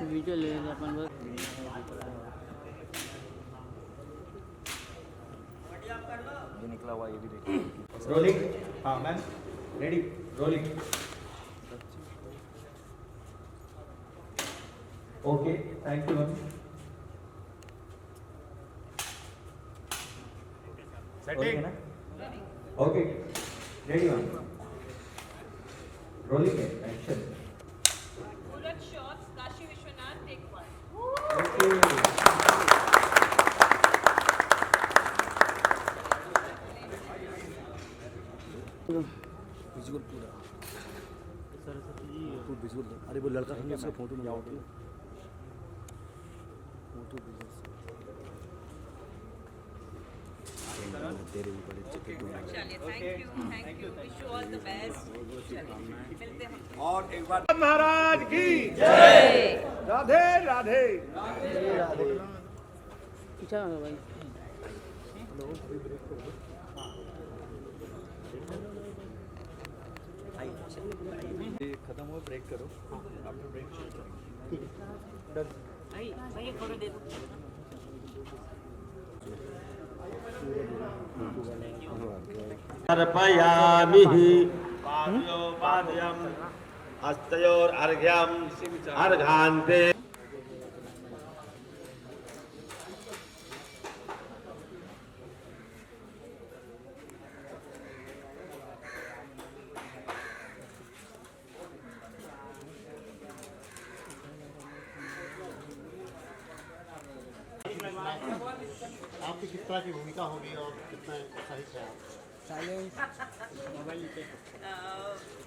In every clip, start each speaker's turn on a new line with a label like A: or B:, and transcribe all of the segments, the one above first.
A: Video ले रहे अपन बस।
B: ये निकला हुआ ये भी देखो।
C: रोलिंग। हाँ ma'am ready rolling. Okay thank you ma'am.
B: Setting
C: ना ओके रेडी मैम रोलिंग है action.
D: Bullet shots, Kashi Vishwanath, take one.
C: Okay
B: visual पूरा
A: सरस्वती जी
B: फुल विजुअल। अरे वो लड़का हमने उसका फोटो मंगाओ फोटो तेरे भी बड़े चित्र
D: चलिए, thank you. Wish you all the best. चलिए, मिलते हैं।
B: और एक बार
E: महाराज की जय। राधे राधे।
A: पीछा भाई।
B: खत्म हो ब्रेक करो। आफ्टर ब्रेक शुरू करेंगे।
A: भाई फोटो दे दो।
E: अर्पयामि पाद्योपाद्यम् हस्तयोर्घ्यम् अर्घान्ते।
F: आपकी किस तरह की भूमिका होगी और कितना उत्साहित है आप?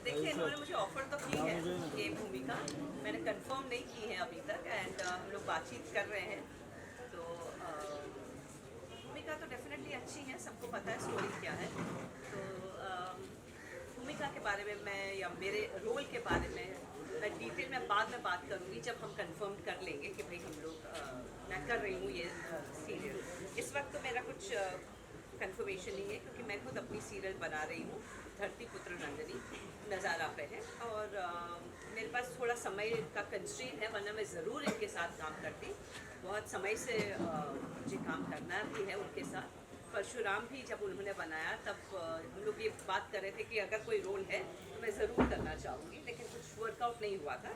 D: देखिए, इन्होंने मुझे ऑफर तो की है ये भूमिका, मैंने कंफर्म नहीं की है अभी तक एंड हम लोग बातचीत कर रहे हैं। तो भूमिका तो डेफिनेटली अच्छी है, सबको पता है स्टोरी क्या है। तो भूमिका के बारे में मैं या मेरे रोल के बारे में मैं डिटेल में बाद में बात करूँगी जब हम कंफर्म कर लेंगे कि भाई हम लोग मैं कर रही हूँ ये सीरियल। इस वक्त तो मेरा कुछ कंफर्मेशन नहीं है क्योंकि मैं खुद अपनी सीरियल बना रही हूँ, धरती पुत्र नंदिनी नज़ारा पे है और मेरे पास थोड़ा समय का कंस्ट्रेंट है, वरना मैं ज़रूर इनके साथ काम करती। बहुत समय से मुझे काम करना भी है उनके साथ। परशुराम भी जब उन्होंने बनाया तब हम लोग ये बात कर रहे थे कि अगर कोई रोल है तो मैं ज़रूर करना चाहूँगी, लेकिन कुछ वर्कआउट नहीं हुआ था।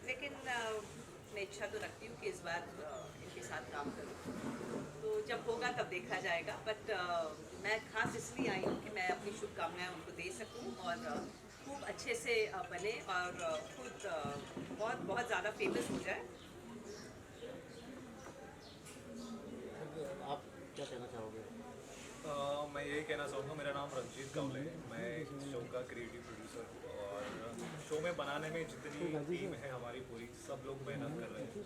D: लेकिन मैं इच्छा तो रखती हूँ कि इस बार इनके साथ काम करूँ, तो जब होगा तब देखा जाएगा। बट मैं खास इसलिए आई हूँ कि मैं अपनी शुभकामनाएं उनको दे सकूँ और खूब अच्छे से बने और खुद बहुत बहुत ज़्यादा फेमस हो जाए।
F: आप क्या कहना चाहोगे?
G: मैं यही कहना चाहूँगा, मेरा नाम रंजीत कवले है, मैं इस शो का क्रिएटिव प्रोड्यूसर हूँ और शो में बनाने में जितनी टीम है हमारी पूरी, सब लोग मेहनत कर रहे हैं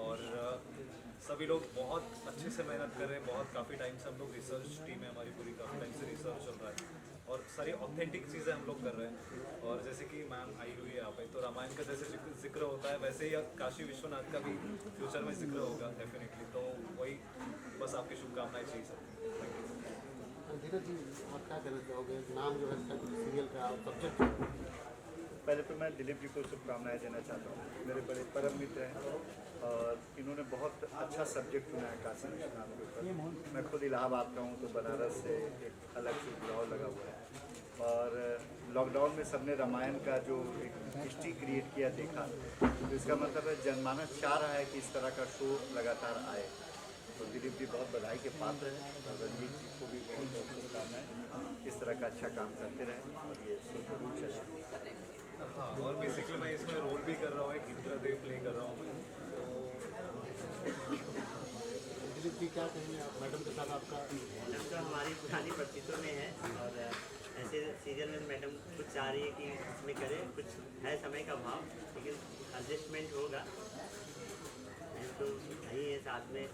G: और सभी लोग बहुत अच्छे से मेहनत कर रहे हैं। बहुत काफ़ी टाइम से हम लोग रिसर्च टीम है हमारी पूरी, काफ़ी टाइम से रिसर्च चल रहा है और सारी ऑथेंटिक चीज़ें हम लोग कर रहे हैं। और जैसे कि मैम आई हुई है यहाँ पे, तो रामायण का जैसे जिक्र होता है वैसे ही अब काशी विश्वनाथ का भी फ्यूचर में जिक्र होगा डेफिनेटली। तो वही बस आपकी शुभकामनाएं चाहिए सब। Thank you.
F: धीरज जी आप क्या कहना चाहोगे? नाम जो है सीरियल का सब्जेक्ट।
E: पहले तो मैं दिलीप जी को शुभकामनाएं देना चाहता हूँ, मेरे बड़े परम मित्र हैं और इन्होंने बहुत अच्छा सब्जेक्ट चुना है काशी विश्वनाथ के ऊपर। मैं खुद इलाहाबाद का हूँ तो बनारस से एक अलग से जुड़ाव लगा हुआ है और लॉकडाउन में सबने रामायण का जो एक हिस्ट्री क्रिएट किया देखा, तो इसका मतलब है जनमानस चाह रहा है कि इस तरह का शो लगातार आए। तो दिलीप जी बहुत बधाई के पात्र हैं और रंजीत जी को भी बहुत बहुत शुभकामनाएं, इस तरह का अच्छा काम करते रहें और ये शो जरूर चले।
G: हाँ, और बेसिकली मैं इसमें रोल भी कर रहा हूँ, एक इंद्रदेव प्ले कर रहा हूँ मैं।
F: दिलीप जी क्या कहेंगे आप? मैडम के साथ आपका
H: मैडम तो हमारी पुरानी परिचितों में है और ऐसे सीरियल में मैडम कुछ चाह रही है कि इसमें करें, कुछ है समय का भाव, लेकिन एडजस्टमेंट होगा। मैम तो यही है, साथ में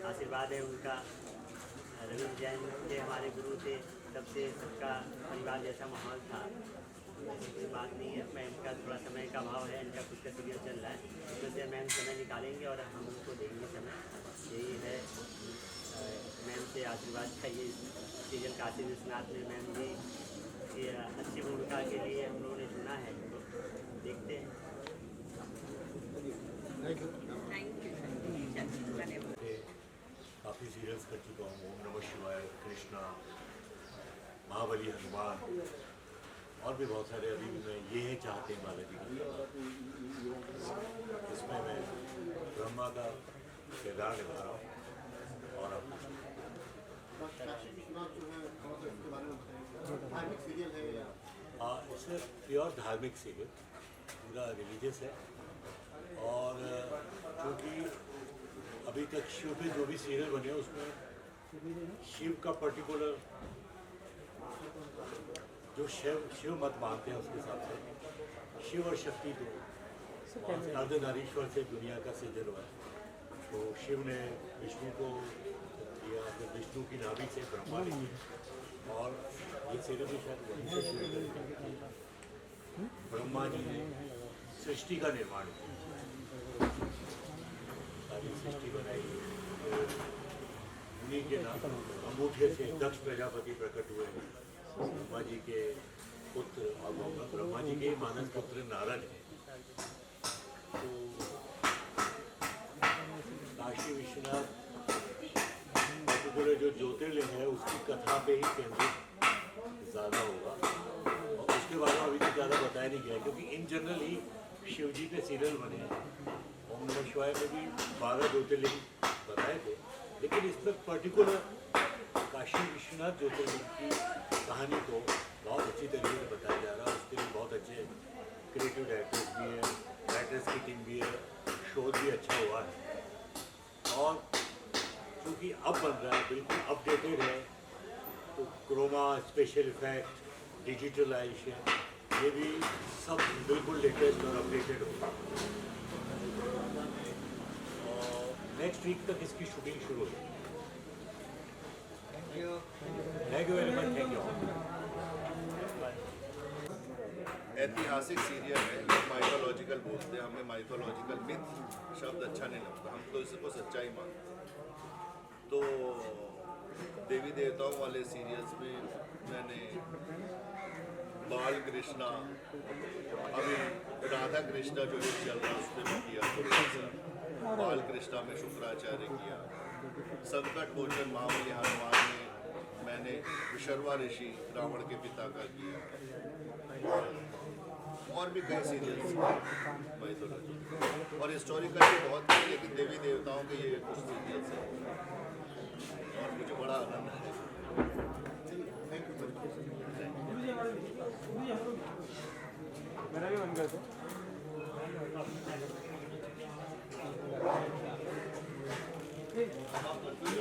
H: आशीर्वाद है उनका। रवि जैन के हमारे गुरु थे, तब से सबका परिवार जैसा माहौल था, ऐसी कोई बात नहीं है। मैम का थोड़ा समय का अभाव है, इनका खुद का सीरियल चल रहा है, उसमें से मैम समय निकालेंगे और हम उनको देंगे समय। यही है, मैम से आशीर्वाद चाहिए सीरियल काशी विश्वनाथ में। मैम भी ये अच्छी भूमिका के लिए हम लोगों ने चुना है, तो देखते हैं।
F: Thank you.
B: कर चुका हूँ, ओम नमः शिवाय, कृष्णा, महाबली, हनुमान और भी बहुत सारे। अभी भी मैं ये है चाहते हैं बालाजी की, इसमें मैं ब्रह्मा का किरदार निभा रहा हूँ। और अब
F: काशी विश्वनाथ जो है थोड़ा सा इसके बारे में बताइए। धार्मिक सीरियल है या
B: इससे प्योर धार्मिक सीरियल, पूरा रिलीजियस है। और क्योंकि अभी तक शिव पे जो भी सीरियल बने हैं उसमें शिव का पर्टिकुलर जो शिव मत मानते हैं उसके हिसाब से शिव और शक्ति दो अर्धनारीश्वर से दुनिया का सृजन हुआ है। तो शिव ने विष्णु को दिया, फिर विष्णु की नाभि से ब्रह्मा ने किया। और ये सीरियल भी शायद वहीं से शुरू हुई। ब्रह्मा जी ने सृष्टि का निर्माण किया, सारी सृष्टि बनाई। उन्हीं के नाम अंगूठे से दक्ष प्रजापति प्रकट हुए, ब्रह्मा जी के पुत्र। और ब्रह्मा जी के मानस पुत्र नारद हैं। तो काशी विश्वनाथ पर्टिकुलर जो ज्योतिर्लिंग है उसकी कथा पे ही केंद्रित ज़्यादा होगा। और उसके बारे में अभी तक ज़्यादा बताया नहीं गया, क्योंकि इन जनरल ही शिव जी पे सीरियल बने हैं। ओम नमः शिवाय में भी 12 ज्योतिर्लिंग बताए थे, लेकिन इसमें पर्टिकुलर काशी विश्वनाथ ज्योतिर्लिंग की कहानी को बहुत अच्छी तरीके से बताया जा रहा है। उसके लिए बहुत अच्छे क्रिएटिव डायरेक्टर्स भी हैं, राइटर्स की टीम भी है, शोध भी अच्छा हुआ है। और क्योंकि अब बन रहा है, बिल्कुल अपडेटेड है, तो क्रोमा, स्पेशल इफेक्ट, डिजिटलाइजेशन, ये भी सब बिल्कुल लेटेस्ट और अपडेटेड होगा। और नेक्स्ट वीक तक इसकी शूटिंग शुरू होगी। Thank you very much. Thank you.
E: ऐतिहासिक सीरियल है, लोग माइथोलॉजिकल बोलते हैं, हमें माइथोलॉजिकल मिथ शब्द अच्छा नहीं लगता, हम तो इसको सच्चाई मानते हैं। तो देवी देवताओं वाले सीरियल्स में मैंने बाल कृष्णा, अभी राधा कृष्णा जो भी चल रहा है उस पर मैं किया, बाल कृष्णा में शुक्राचार्य किया, संकट मोचन महाबली हनुमान में मैंने विशर्वा ऋषि रावण के पिता का किया, और भी कई सीरियल्स माइथोलॉजी और हिस्टोरिकल भी बहुत है, लेकिन देवी देवताओं के ये कुछ सीरियल्स हैं और मुझे बड़ा आनंद है।
A: मेरा भी मन करता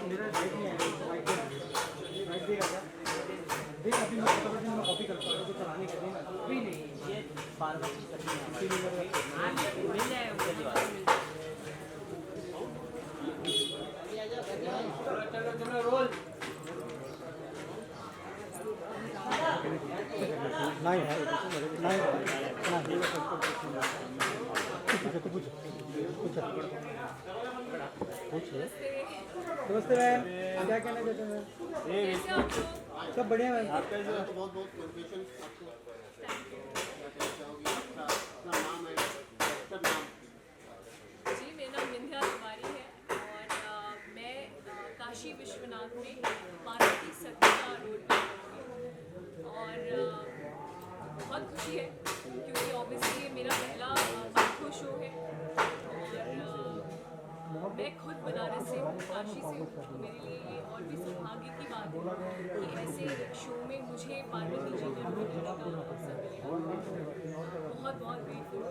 A: मेरा देख नहीं आया, देख अभी मैं कॉपी करता हूँ, चलाने के लिए अभी नहीं, ये बार बार करनी मिल जाएगा। चलो रोल नहीं है, नहीं नमस्ते मैम, क्या कहना चाहते हैं? सब बढ़िया मैम।
F: आपका जो बहुत बहुत कॉन्ग्रेचुलेशन आपको। क्या कहना चाहोगी? अपना नाम है, डॉक्टर नाम।
I: जी, मेरा नाम विंध्या तिवारी है और मैं काशी विश्वनाथ में पार्वती सत्या रोल पे और बहुत खुशी है क्योंकि ऑब्वियसली ये मेरा पहला माइथो शो है और मैं खुद बनारस से हूँ, काशी से हूँ, तो मेरे लिए ये और भी सौभाग्य की बात है कि ऐसे शो में मुझे पार्वती जी में रोल करने का अवसर मिलेगा। बहुत बहुत ग्रेटफुल।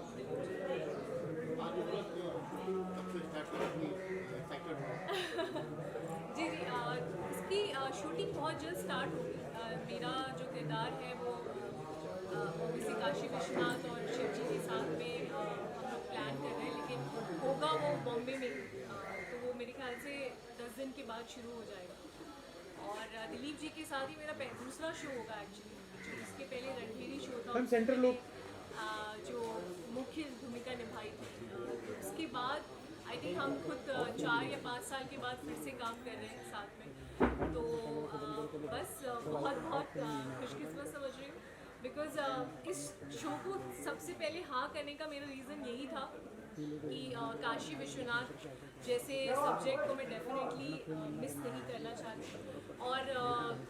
I: जी जी, इसकी शूटिंग बहुत जल्द स्टार्ट होगी। मेरा जो किरदार है वो ओबीसी काशी विश्वनाथ और शिव जी के साथ में हम लोग प्लान कर रहे हैं, लेकिन होगा वो बॉम्बे में, तो वो मेरे ख्याल से 10 दिन के बाद शुरू हो जाएगा। और दिलीप जी के साथ ही मेरा दूसरा शो होगा एक्चुअली, जो इसके पहले रणबीरी शो था सेंट्रल लोग जो मुख्य भूमिका निभाई थी। उसके बाद आई थिंक हम खुद 4 या 5 साल के बाद फिर से काम कर रहे हैं साथ में, तो बस बहुत बहुत खुशकिस्मत समझ रही हूँ बिकॉज इस शो को सबसे पहले हाँ करने का मेरा रीज़न यही था कि काशी विश्वनाथ जैसे सब्जेक्ट को मैं डेफिनेटली मिस नहीं करना चाहती और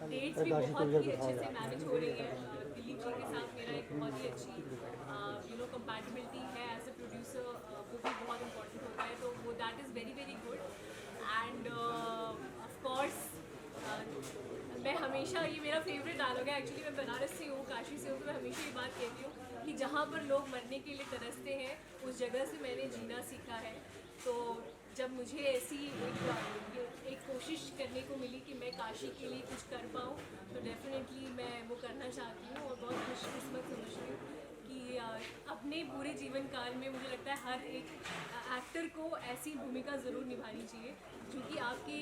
I: डेट्स भी बहुत ही अच्छे से मैनेज हो रही है। दिलीप जी के साथ मेरा एक बहुत ही अच्छी कंपैटिबिलिटी है एज अ प्रोड्यूसर, वो भी बहुत इंपॉर्टेंट होता है, तो वो that is very very good. End of course मैं हमेशा, ये मेरा फेवरेट डायलॉग है एक्चुअली, मैं बनारस से हूँ, काशी से हूँ, तो मैं हमेशा ये बात कहती हूँ कि जहाँ पर लोग मरने के लिए तरसते हैं उस जगह से मैंने जीना सीखा है। तो जब मुझे ऐसी एक कोशिश करने को मिली कि मैं काशी के लिए कुछ कर पाऊँ, तो डेफिनेटली मैं वो करना चाहती हूँ और बहुत खुशकिस्मत समझती हूँ कि अपने पूरे जीवन काल में मुझे लगता है हर एक एक्टर को ऐसी भूमिका ज़रूर निभानी चाहिए जो कि आपके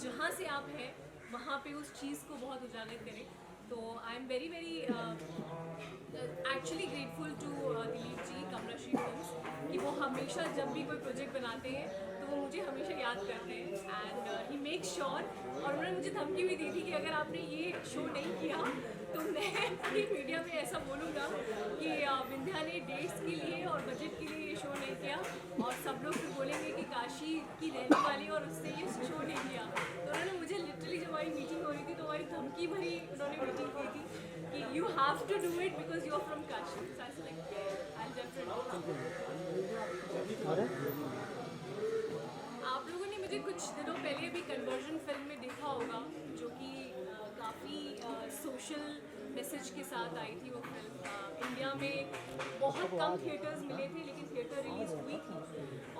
I: जहाँ से आप हैं वहाँ पे उस चीज़ को बहुत उजागर करे। तो I am very very actually grateful to Dilip ji, Kamalashri films, कि वो हमेशा जब भी कोई प्रोजेक्ट बनाते हैं तो वो मुझे हमेशा याद करते हैं एंड ही मेक श्योर। और उन्होंने मुझे धमकी भी दी थी कि अगर आपने ये शो नहीं किया तो मैं पूरी मीडिया में ऐसा बोलूँगा कि विंध्या ने डेट्स के लिए और बजट के लिए ये शो नहीं किया और सब लोग फिर बोलेंगे कि काशी की रहने वाली और उससे ये शो नहीं किया। तो उन्होंने मुझे लिटरली, जब हमारी मीटिंग हो रही थी तो हमारी धमकी भरी उन्होंने मीटिंग की थी कि you have to do it because you are from Kashi. So I said I definitely. आप लोगों ने मुझे कुछ दिनों पहले अभी कन्वर्जन फिल्म में देखा होगा, जो कि काफ़ी सोशल मैसेज के साथ आई थी वो फिल्म। इंडिया में बहुत कम थिएटर्स मिले थे, लेकिन थिएटर रिलीज हुई थी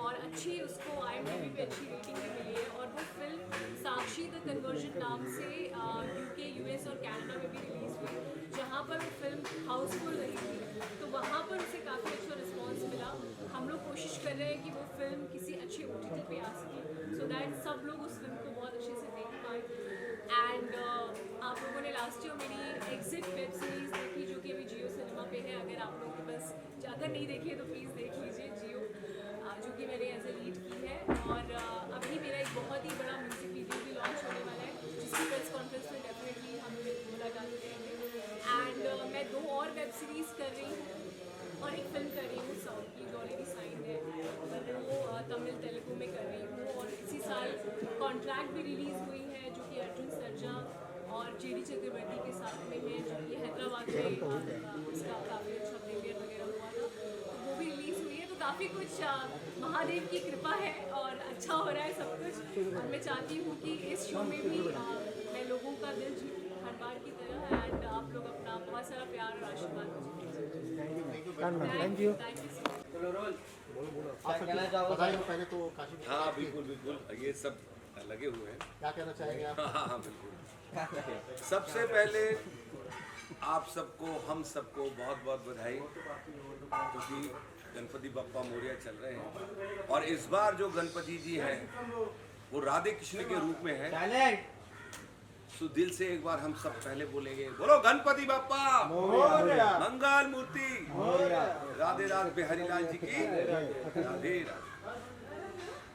I: और अच्छी, उसको IMDb पे अच्छी रेटिंग भी मिली है। और वो फिल्म साक्षी द कन्वर्जन नाम से UK, US और कनाडा में भी रिलीज़ हुई, जहाँ पर वो फिल्म हाउसफुल रही थी, तो वहाँ पर उसे काफ़ी अच्छा रिस्पॉन्स मिला। हम लोग कोशिश कर रहे हैं कि वो फिल्म किसी अच्छे OTT पे आ सके, सो दैट सब लोग उस फिल्म को बहुत अच्छे से देख पाएँ। एंड आप लोगों ने लास्ट ईयर मेरी एग्जिट वेब सीरीज़ देखी, जो कि अभी जियो सिनेमा पे है। अगर आप लोग के पास, अगर नहीं देखी है तो प्लीज़ देख लीजिए जियो, जो कि मैंने एज ए लीड की है। और अभी मेरा एक बहुत ही बड़ा म्यूजिक वीडियो भी लॉन्च होने वाला है, जिसकी प्रेस कॉन्फ्रेंस में डेफिनेटली हम मुलाकात करेंगे। एंड मैं 2 और वेब सीरीज़ कर रही हूँ और एक फिल्म कर रही हूँ साउथ की, जो ऑलरेडी साइन है, वो तमिल तेलुगु में कर रही हूँ। और इसी साल कॉन्ट्रैक्ट भी रिलीज़ हुई है, जो कि अर्जुन सर्जा और JD चक्रवर्ती के साथ में है, जो कि हैदराबाद में उसका काफ़ी अच्छा प्रीमियर वगैरह हुआ था, तो वो भी रिलीज़ हुई है। तो काफ़ी कुछ महादेव की कृपा है और अच्छा हो रहा है सब कुछ। और मैं चाहती हूँ कि इस शो में भी मैं लोगों का दिल जीतूँ हर बार की तरह, एंड आप लोग अपना बहुत सारा प्यार और आशीर्वाद मुझे। Thank you so much.
F: बताइए पहले तो काशी में
B: हाँ बिल्कुल बिल्कुल, ये सब लगे हुए हैं।
F: क्या कहना चाहेंगे आप?
B: हाँ बिल्कुल। सबसे पहले आप सबको, हम सबको बहुत बहुत बधाई, क्योंकि गणपति बप्पा मोरिया चल रहे हैं और इस बार जो गणपति जी हैं वो राधे कृष्ण के रूप में है। सो दिल से एक बार हम सब पहले बोलेंगे, बोलो गणपति बप्पा मंगल मूर्ति, राधे राधे बिहारी लाल जी की राधे राधे।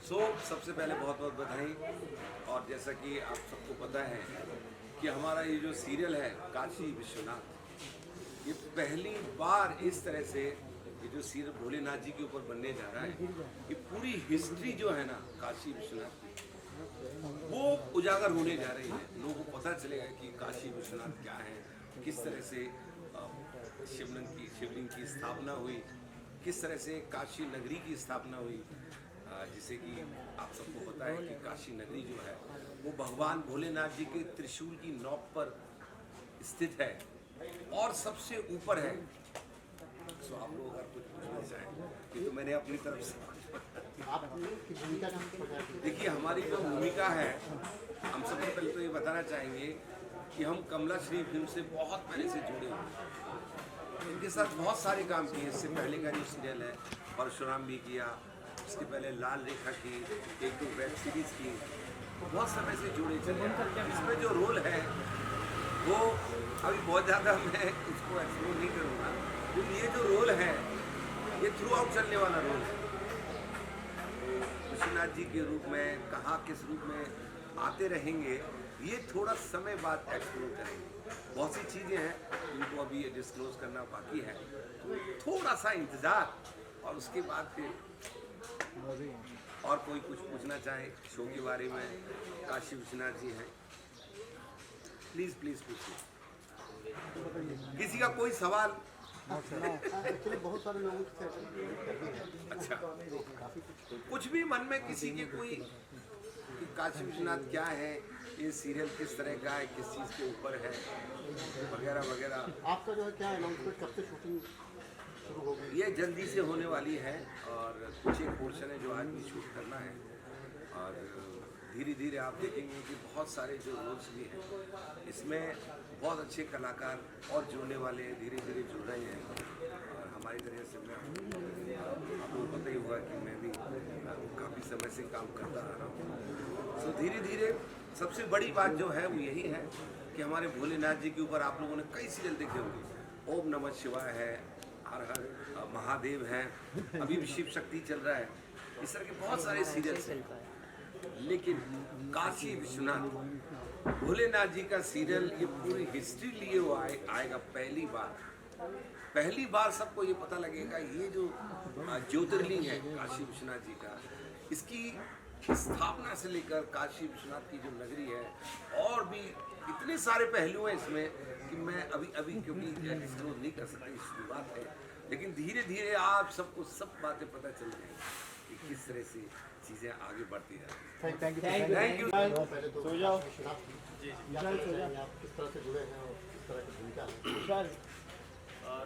B: सो सबसे पहले बहुत बहुत बधाई। और जैसा कि आप सबको पता है कि हमारा ये जो सीरियल है काशी विश्वनाथ, ये पहली बार इस तरह से ये जो सीरियल भोलेनाथ जी के ऊपर बनने जा रहा है, ये पूरी हिस्ट्री जो है ना काशी विश्वनाथ की, वो उजागर होने जा रही है। लोगों को पता चलेगा कि काशी विश्वनाथ क्या है, किस तरह से शिवलिंग की स्थापना हुई, किस तरह से काशी नगरी की स्थापना हुई। जिसे कि आप सबको पता है कि काशी नगरी जो है वो भगवान भोलेनाथ जी के त्रिशूल की नोक पर स्थित है और सबसे ऊपर है। सो आप लोग अगर कुछ पूछना चाहें कि तो मैंने अपनी तरफ से
F: आपकी भूमिका का
B: देखिए, हमारी जो भूमिका है, हम सबसे पहले तो ये बताना चाहेंगे कि हम कमलाश्री फिल्म से बहुत पहले से जुड़े हुए हैं। इनके साथ बहुत सारे काम किए। इससे पहले का जो सीरियल है परशुराम भी किया, उसके पहले लाल रेखा की, 1-2 वेब सीरीज़ की, बहुत समय से जुड़े चले। इसमें जो रोल है वो अभी बहुत ज़्यादा मैं उसको एक्सप्लोर नहीं करूँगा, लेकिन ये जो रोल है ये थ्रू आउट चलने वाला रोल है। विश्वनाथ जी के रूप में कहाँ किस रूप में आते रहेंगे, ये थोड़ा समय बाद एक्सप्लोर करेंगे। बहुत सी चीज़ें हैं जिनको अभी डिस्क्लोज करना बाकी है, तो थोड़ा सा इंतज़ार और उसके बाद फिर
J: और कोई कुछ पूछना चाहे शो के बारे में, काशी विश्वनाथ जी हैं, प्लीज़ प्लीज़ पूछिए। किसी का कोई सवाल?
F: एक्चुअली बहुत सारे लोगों से
J: अच्छा, कुछ भी मन में किसी के कोई कि काशी विश्वनाथ क्या है, ये सीरियल किस तरह का है, किस चीज़ के ऊपर है, वगैरह वगैरह।
F: आपका जो है क्या अनाउंसमेंट, कब से शूटिंग शुरू हो गई?
J: ये जल्दी से होने वाली है और कुछ एक पोर्शन है जो आज भी शूट करना है और धीरे धीरे आप देखेंगे कि बहुत सारे जो रोल्स भी हैं इसमें बहुत अच्छे कलाकार और जुड़ने वाले हैं, धीरे धीरे जुड़ रहे हैं। और हमारी तरह से मैं आपको पता ही होगा कि मैं भी काफ़ी समय से काम करता रहा हूँ। तो धीरे धीरे सबसे बड़ी बात जो है वो यही है कि हमारे भोलेनाथ जी के ऊपर आप लोगों ने कई सीरियल देखे होंगे। ओम नमः शिवाय है, हर हर महादेव हैं, अभी भी शिव शक्ति चल रहा है, इस तरह के बहुत सारे सीरियल्स हैं। लेकिन काशी विश्वनाथ भोलेनाथ जी का सीरियल ये पूरी हिस्ट्री लिए वो आएगा पहली बार सबको ये पता लगेगा ये जो ज्योतिर्लिंग है काशी विश्वनाथ जी का, इसकी स्थापना से लेकर काशी विश्वनाथ की जो नगरी है और भी इतने सारे पहलू हैं इसमें कि मैं अभी क्योंकि डिस्क्लोज नहीं कर सकती, शुरुआत है, लेकिन धीरे धीरे आप सबको सब बातें पता चल जाएंगी कि किस तरह से चीज़ें आगे बढ़ती जा रही हैं।
F: Thank you. पहले तो सो जाओ। जी आप किस तरह से जुड़े हैं और किस तरह की भूमिका है?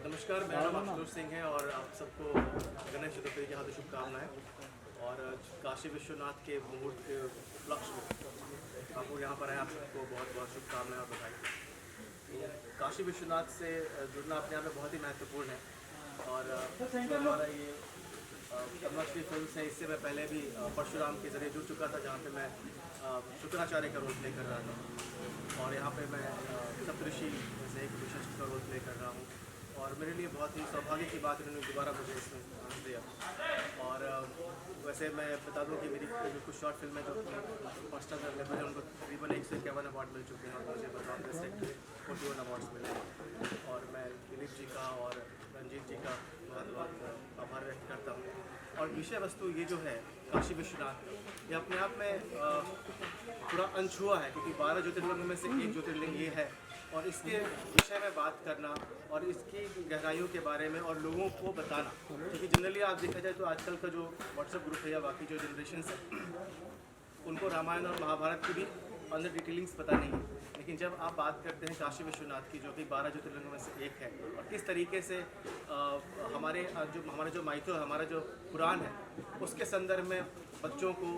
G: नमस्कार, मेरा नाम आशुतोष सिंह है और आप सबको गणेश चतुर्थी की हार्दिक शुभकामनाएं। और काशी विश्वनाथ के मुहूर्त के उपलक्ष्य में आप लोग यहाँ पर आए, आप सबको बहुत बहुत शुभकामनाएं और बधाई। काशी विश्वनाथ से जुड़ना अपने आप में बहुत ही महत्वपूर्ण है और हमारा ये कमलाश्री फिल्म से इससे मैं पहले भी परशुराम के जरिए जुड़ चुका था, जहाँ पे मैं शुक्राचार्य का रोल प्ले कर रहा था और यहाँ पे मैं सप्तऋषि जैसे एक विशेष का रोल प्ले कर रहा हूँ और मेरे लिए बहुत ही सौभाग्य की बात उन्होंने दोबारा मुझे इसमें चांस दिया। और वैसे मैं बता दूं कि मेरी कुछ शॉर्ट फिल्में जो फर्स्ट टाइम अवेलेबल है उनको तकरीबन 151 अवार्ड मिल चुके हैं और मुझे बताओ बेस्ट एक्टर 41 अवार्ड्स मिले हैं। और मैं दिलीप जी का और रंजीत जी का बहुत बहुत आभार व्यक्त करता हूँ। और विषय वस्तु ये जो है काशी विश्वनाथ, ये अपने आप में पूरा अनछुआ है क्योंकि 12 ज्योतिर्लिंगों में से एक ज्योतिर्लिंग ये है और इसके विषय में बात करना और इसकी गहराइयों के बारे में और लोगों को बताना, क्योंकि जनरली आप देखा जाए तो आजकल का जो व्हाट्सएप ग्रुप है या बाकी जो जनरेशन है उनको रामायण और महाभारत की भी अंदर डिटेलिंग्स पता नहीं है, लेकिन जब आप बात करते हैं काशी विश्वनाथ की जो कि 12 ज्योतिर्लिंगों में से एक है और किस तरीके से हमारा जो माइथो है, हमारा जो पुराण है, उसके संदर्भ में बच्चों को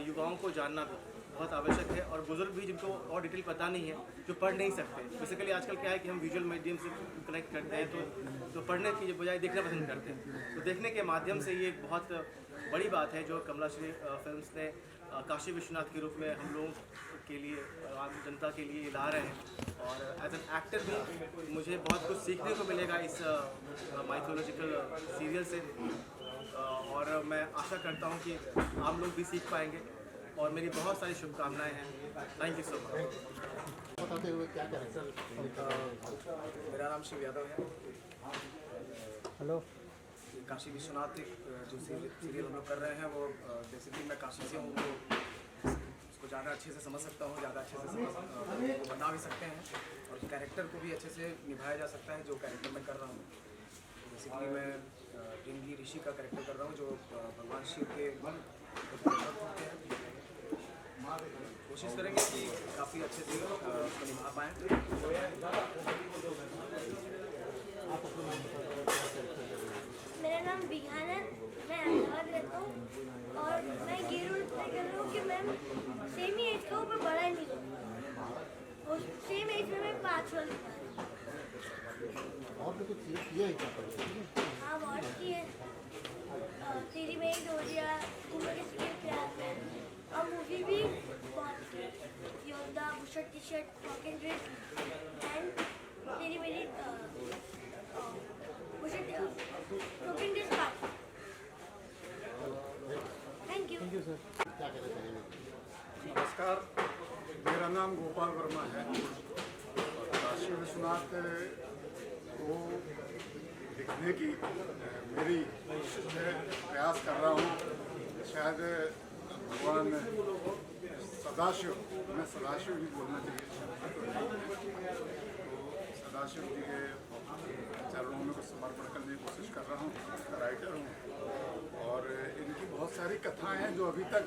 G: युवाओं को जानना भी बहुत आवश्यक है और बुजुर्ग भी जिनको और डिटेल पता नहीं है, जो पढ़ नहीं सकते। बेसिकली आजकल क्या है कि हम विजुअल मीडियम से कनेक्ट करते हैं तो पढ़ने की बजाय देखना पसंद करते हैं, तो देखने के माध्यम से ये एक बहुत बड़ी बात है जो कमलाश्री फिल्म्स ने काशी विश्वनाथ के रूप में हम लोगों के लिए, आम जनता के लिए ला रहे हैं। और एज एन एक्टर भी मुझे बहुत कुछ सीखने को मिलेगा इस माइथोलॉजिकल सीरियल से और मैं आशा करता हूँ कि आप लोग भी सीख पाएंगे और मेरी बहुत सारी शुभकामनाएं हैं। Thank you so much.
F: बताते हुए क्या कैरेक्टर?
G: मेरा नाम शिव यादव है।
A: हेलो।
G: काशी विश्वनाथ जो सीरियल हम लोग कर रहे हैं वो बेसिकली मैं काशी से हूँ, तो उसको ज़्यादा अच्छे से समझ सकता हूँ, ज़्यादा अच्छे से बता भी सकते हैं और कैरेक्टर को भी अच्छे से निभाया जा सकता है जो कैरेक्टर मैं कर रहा हूँ। बेसिकली मैं रिंगी ऋषि का कैरेक्टर कर रहा हूँ जो भगवान शिव के होते हैं। कोशिश करेंगे कि काफ़ी अच्छे से उसको निभा पाएँ।
K: मेरा नाम विज्ञान है, मैं अहमदाबाद रहता हूँ और मैं ये रोल प्ले कर रहा हूँ कि मैं सेम ही एज का हूँ पर बड़ा नहीं हूँ और सेम एज में मैं 5 साल का हूँ।
F: और भी कुछ किया है क्या?
K: हाँ वॉच की है, तेरी मेरी डोरिया, उम्र किसके प्यार में, और मूवी भी बहुत की, योद्धा, bush shirt T shirt, pocket dress and तेरी मेरी bush shirt pocket dress part. Thank you sir.
F: क्या कहना चाहेंगे?
L: नमस्कार, मेरा नाम गोपाल वर्मा है। काशी विश्वनाथ को लिखने की मेरी कोशिश है, प्रयास कर रहा हूँ। शायद भगवान सदाशिव, मैं सदाशिव ही बोलना चाहिए, तो सदाशिव जी के चरणों में कुछ समर्पण करने की कोशिश कर रहा हूँ। राइटर हूँ और इनकी बहुत सारी कथाएं हैं जो अभी तक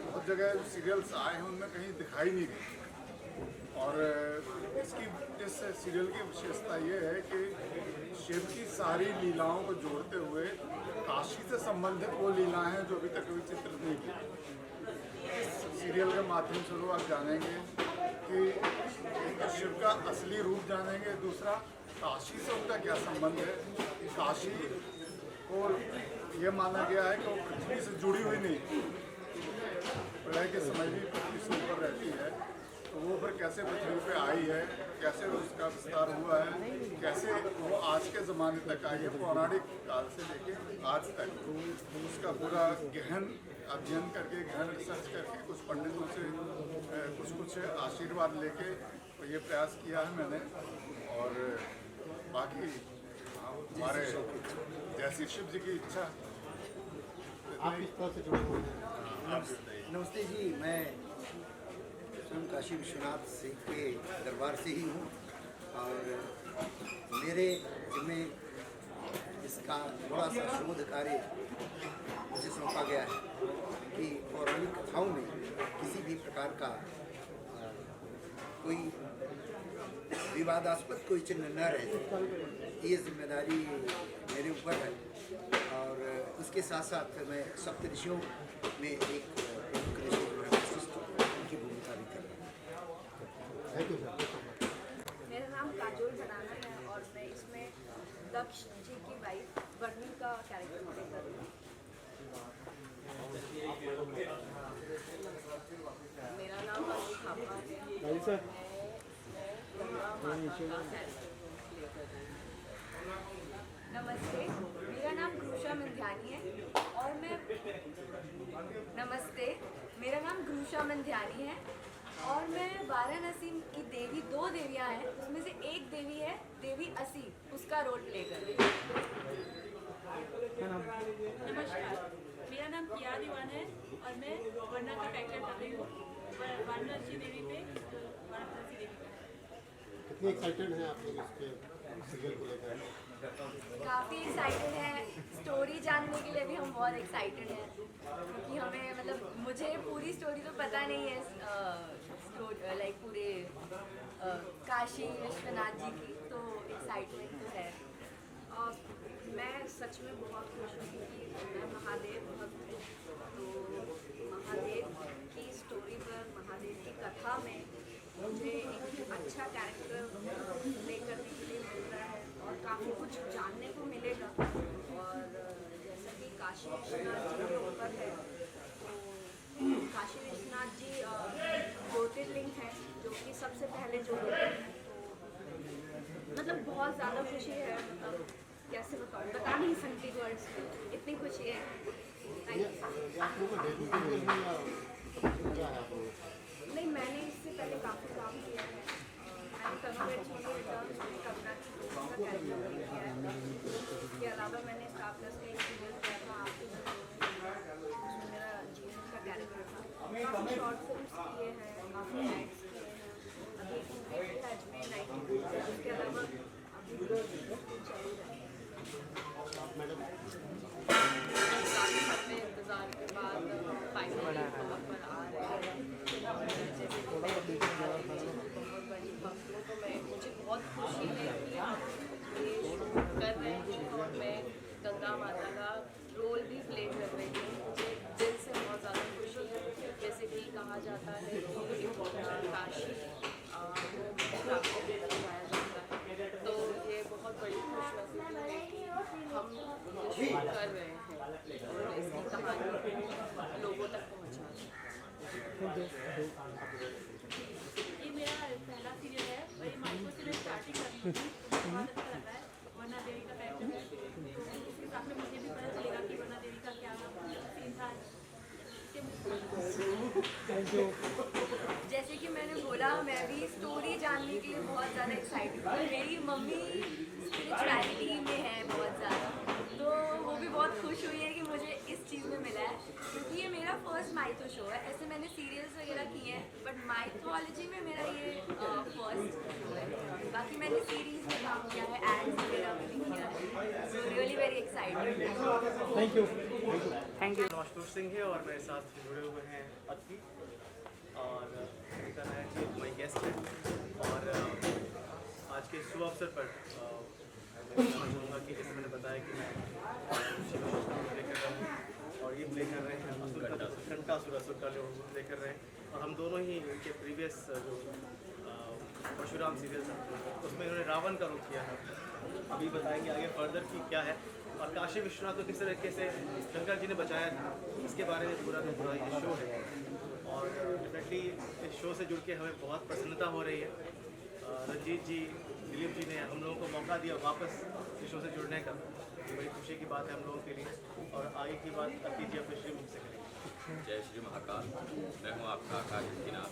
L: बहुत जगह सीरियल्स आए हैं उनमें कहीं दिखाई नहीं दी। और इस सीरियल की विशेषता ये है कि शिव की सारी लीलाओं को जोड़ते हुए काशी से संबंधित वो लीलाएं हैं जो अभी तक कभी चित्रित नहीं की। इस सीरियल के माध्यम से लोग आप जानेंगे कि एक तो शिव का असली रूप जानेंगे, दूसरा काशी से उनका क्या संबंध है। काशी को ये माना गया है कि वो पृथ्वी से जुड़ी हुई नहीं, प्रलय के समय भी पृथ्वी से ऊपर रहती है, तो वो फिर कैसे पृथ्वी पे आई है, कैसे उसका विस्तार हुआ है, कैसे वो आज के ज़माने तक आई है, पौराणिक काल से लेके आज तक, उसका पूरा गहन अध्ययन करके, गहन रिसर्च करके, कुछ पंडितों से कुछ आशीर्वाद लेके तो ये प्रयास किया है मैंने। और बाकी हमारे जैसी शिव जी की इच्छा।
F: आप इस तरह से जुड़े हुए हैं।
M: नमस्ते जी, मैं स्वयं काशी विश्वनाथ सिंह के दरबार से ही हूँ और मेरे जिम्मे इसका थोड़ा सा शोध कार्य मुझे सौंपा गया है कि पौराणिक कथाओं में किसी भी प्रकार का कोई विवादास्पद कोई चिन्ह न रहे, ये जिम्मेदारी मेरे ऊपर है। और उसके साथ साथ मैं सप्तऋषियों में एक प्रमुख ऋषि जो है वशिष्ठ, उनकी भूमिका भी कर रहा हूँ।
F: Thank you sir.
N: मेरा नाम काजोल बनाना है और मैं इसमें दक्ष जी की वाइफ वर्णी का कैरेक्टर प्ले कर रही हूँ। मेरा नाम अनु थापा है। नमस्ते, मेरा नाम ग्रूषा मंध्यानी है और मैं वाराणसी की देवी, 2 देवियां हैं, उसमें से एक देवी है देवी असी, उसका रोल प्ले कर रही हूँ।
I: नमस्कार, मेरा नाम किया दीवान है और मैं वर्णा का कैरेक्टर कर रही हूँ। वाराणसी देवी पे वाराणसी देवी का।
F: कितने एक्साइटेड हैं आप लोग इसके सीरियल को लेकर?
N: काफ़ी एक्साइटेड है, स्टोरी जानने के लिए भी हम बहुत एक्साइटेड हैं क्योंकि हमें मतलब मुझे पूरी स्टोरी तो पता नहीं है, लाइक पूरे काशी विश्वनाथ जी की, तो एक्साइटमेंट तो है। और मैं सच में बहुत खुश हूँ क्योंकि मैं महादेव भक्त हूँ, तो महादेव की स्टोरी पर, महादेव की कथा में मुझे एक अच्छा कैरेक्टर प्ले करने के लिए मिल रहा है और काफ़ी कुछ जानने को मिलेगा। और जैसा कि काशी विश्वनाथ जी के ऊपर है, तो काशी विश्वनाथ जी ज्योतिर्लिंग हैं जो कि सबसे पहले जोड़े हैं, तो मतलब बहुत ज़्यादा खुशी है, मतलब कैसे बताऊँ, बता नहीं सकती वर्ड्स में, इतनी खुशी है।
F: आप लोगों को डेब्यू के लिए क्या है आप लोगों को?
N: नहीं, मैंने इससे पहले काफ़ी काम किया है। मैंने कन्वर्ट होने रिटर्न में करुणा की दोस्त का कैरेक्टर प्ले किया है। इसके अलावा मैंने स्टार प्लस का एक सीरियल किया था आपके, उसमें मेरा जीवन का कैरेक्टर था। काफ़ी शॉर्ट फिल्म्स किए हैं, काफ़ी एड्स किए हैं, अभी एक मूवी भी है अजमेर 92, उसके अलावा अभी चल रहा है। काफ़ी समय इंतज़ार के बाद फाइनली तौर पर आ रहे हैं। जैसे कि मैं बहुत बड़ी भक्त हूँ, तो मुझे बहुत खुशी है कि हम ये शूट कर रहे हैं और मैं गंगा माता का रोल भी प्ले कर रही हूँ। मुझे दिल से बहुत ज़्यादा खुशी है। जैसे कि कहा जाता है कि काशी को लगाया जाता है, तो ये बहुत बड़ी खुशनसीबी है कि हम ये शूट कर रहे हैं और इसकी कहानी लोगों तक पहुँचा रहे हैं।
I: ये मेरा पहला सीरियल है, वही माइको से मैं स्टार्टिंग कर रही थी, बहुत अच्छा लग रहा है। वर्णा देवी का कैरेक्टर है, तो उसके साथ में मुझे भी पता चलेगा कि वर्णा देवी का क्या सीन था।
N: जैसे कि मैंने बोला, मैं भी स्टोरी जानने के लिए बहुत ज़्यादा एक्साइटेड हूँ। मेरी मम्मी स्पिरिचुअलिटी में है बहुत ज़्यादा, तो वो भी बहुत खुश हुई है कि मुझे इस चीज़ में मिला है, क्योंकि ये मेरा फर्स्ट माइथो शो है। ऐसे मैंने सीरियल्स वगैरह किए हैं, बट माइथोलॉजी में मेरा ये फर्स्ट शो है। बाकी मैंने सीरीज में काम किया है, एड्स वगैरह में भी किया है, so really very excited.
A: Thank you thank you.
O: Naushnoor Singh है और मेरे साथ जुड़े हुए हैं अक्की और कर रहे हैं जी, माई गेस्ट है। और आज के शुभ अवसर पर मैं बताना चाहूँगा कि जैसे मैंने बताया कि मैं प्ले कर रहा हूँ और ये प्ले कर रहे हैं घंटासुर असुर का प्ले कर रहे हैं। और हम दोनों ही इनके प्रीवियस जो परशुराम सीरियल था उसमें इन्होंने रावण का रूप किया था। अभी बताएंगे आगे फर्दर कि क्या है। और काशी विश्वनाथ को किस तरीके से शंकर जी ने बचाया था, इसके बारे में पूरा का पूरा ये शो है। और डेफिनेटली इस शो से जुड़ के हमें बहुत प्रसन्नता हो रही है। रंजीत जी, दिलीप जी ने हम लोगों को मौका दिया वापस इस शो से जुड़ने का, बड़ी खुशी की बात है हम लोगों के लिए। और आगे की बात अक्की जी अपने श्री मुख से करेंगे।
P: जय श्री महाकाल। मैं हूँ आपका आकाश दीनाथ।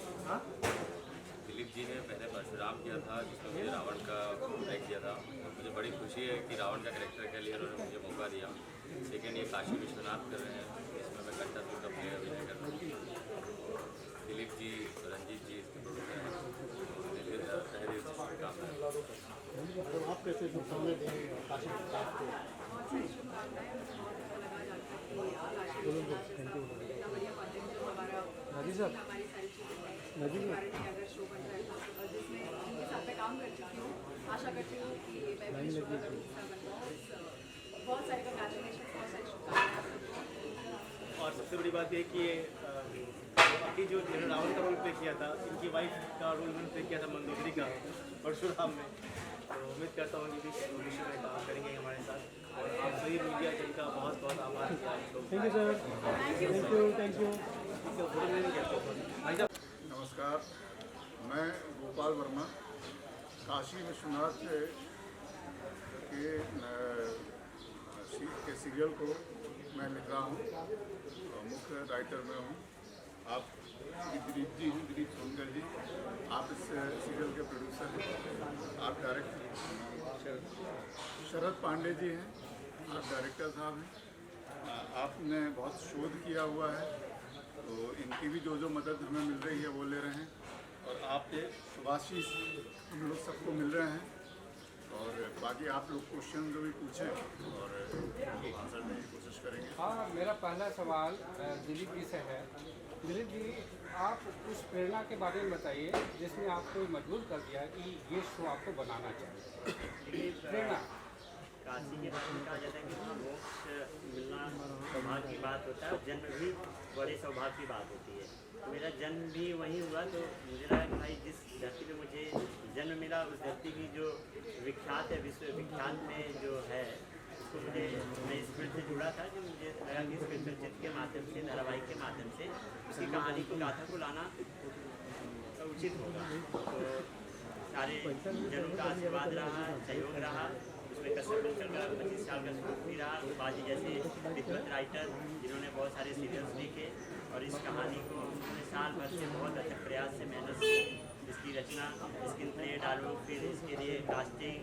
P: दिलीप जी ने पहले परशुराम किया था जिसमें मुझे रावण का प्ले किया था। मुझे बड़ी खुशी है कि रावण का कैरेक्टर के लिए उन्होंने मुझे मौका दिया। सेकेंड ये काशी विश्वनाथ कर रहे हैं, इसमें मैं घंटासुर का प्ले अभिनय कर रहा हूँ। दिलीप जी, रंजीत जी इसके प्रोड्यूसर हैं। तहे दिल से शुभकामनाएं।
F: आप कैसे शुभकामनाएं देंगे काशी विश्वनाथ को?
A: राजीव साहब, राजीव
N: जिनके साथ मैं काम कर चुकी हूँ, आशा करती हूँ कि मैं भी शो का हिस्सा बनूँ। बहुत सारे कंग्रेचुलेशन, बहुत सारी शुभकामनाएं।
O: और सबसे बड़ी बात यह कि ये अक्की जो जिन्होंने रावण का रोल प्ले किया था, इनकी वाइफ का रोल उन्होंने प्ले किया था मंदोदरी का परशुराम में। तो उम्मीद करता हूँ कि भविष्य में काम करेंगे हमारे साथ। और आप सभी मीडिया जिनका बहुत बहुत आभार किया आप लोग।
A: Thank you sir, thank you.
L: नमस्कार, मैं गोपाल वर्मा काशी विश्वनाथ के सीरियल को मैं लिख रहा हूँ, मुख्य राइटर में हूँ। आप दिलीप जी, दिलीप सोनकर जी, आप इस सीरियल के प्रोड्यूसर हैं। आप डायरेक्टर शरद पांडे जी हैं, आप डायरेक्टर साहब हैं। आपने बहुत शोध किया हुआ है, तो इनकी भी जो मदद हमें मिल रही है वो ले रहे हैं। और आपके शुभाशीष हम लोग सबको मिल रहे हैं। और बाकी आप लोग क्वेश्चन जो भी पूछें और आंसर देने की कोशिश करेंगे।
Q: हाँ, मेरा पहला सवाल दिलीप जी से है। दिलीप जी, आप उस प्रेरणा के बारे में बताइए जिसने आपको मजबूर कर दिया कि ये शो आपको बनाना चाहिए। प्रेरणा
H: काशी के बारे में कहा जाता है कि मोक्ष मिलना सौभाग्य की बात होता है, जन्म भी बड़े सौभाग्य की बात होती है। मेरा जन्म भी वहीं हुआ, तो मुझे लगा कि भाई जिस धरती पे मुझे जन्म मिला उस धरती की जो विख्यात है, विश्व विख्यात में जो है, उसको मुझे मैं इस फील्ड से जुड़ा था। जो मुझे लगा कि इस चित्र के माध्यम से, धारावाहिक के माध्यम से उसकी कहानी को, गाथा को लाना उचित होगा। तो सारे जनों का आशीर्वाद रहा, सहयोग रहा, उसमें कसरत चल रहा। 25 साल का शौक भी रहा। बाजी जैसे विद्वत राइटर जिन्होंने बहुत सारे सीरियल्स लिखे और इस कहानी को उन्होंने साल भर से बहुत अच्छे प्रयास से, मेहनत से इसकी रचना, स्क्रीन प्ले डालो, फिर इसके लिए कास्टिंग